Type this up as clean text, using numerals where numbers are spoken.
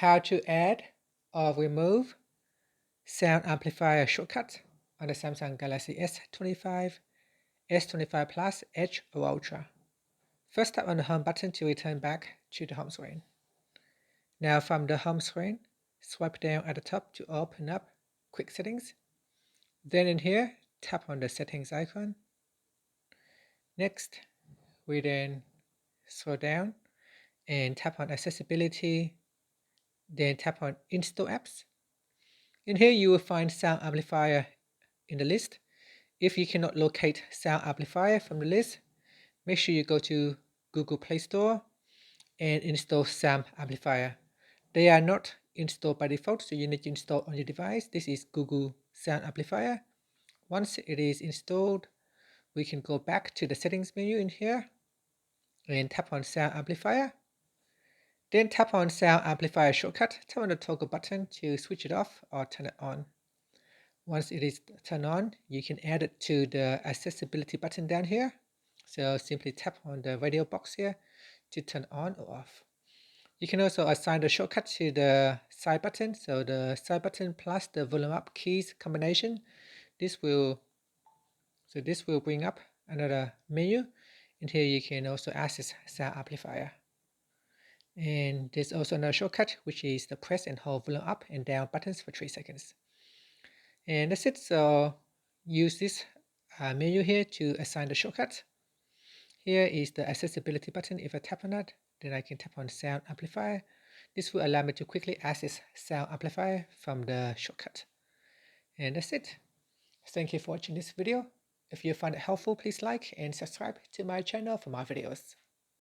how to add or remove sound amplifier shortcut on the Samsung Galaxy S25, S25 Plus, Edge or Ultra. First, tap on the home button to return back to the home screen. Now from the home screen, swipe down at the top to open up Quick Settings. Then in here, tap on the settings icon. Next, we then scroll down and tap on accessibility, then tap on install apps. In here you will find Sound Amplifier in the list. If you cannot locate Sound Amplifier from the list, make sure you go to Google Play Store and install Sound Amplifier. They are not installed by default, so you need to install on your device. This is Google Sound Amplifier. Once it is installed, we can go back to the settings menu in here and tap on Sound Amplifier. Then tap on Sound Amplifier shortcut. Tap on the toggle button to switch it off or turn it on. Once it is turned on, you can add it to the accessibility button down here. So simply tap on the radio box here to turn on or off. You can also assign the shortcut to the side button. So the side button plus the volume up keys combination. This will bring up another menu. And here you can also access Sound Amplifier. And there's also another shortcut, which is the press and hold volume up and down buttons for 3 seconds. And that's it. So use this menu here to assign the shortcut. Here is the accessibility button. If I tap on that, then I can tap on Sound Amplifier. This will allow me to quickly access Sound Amplifier from the shortcut. And that's it. Thank you for watching this video. If you find it helpful, please like and subscribe to my channel for more videos.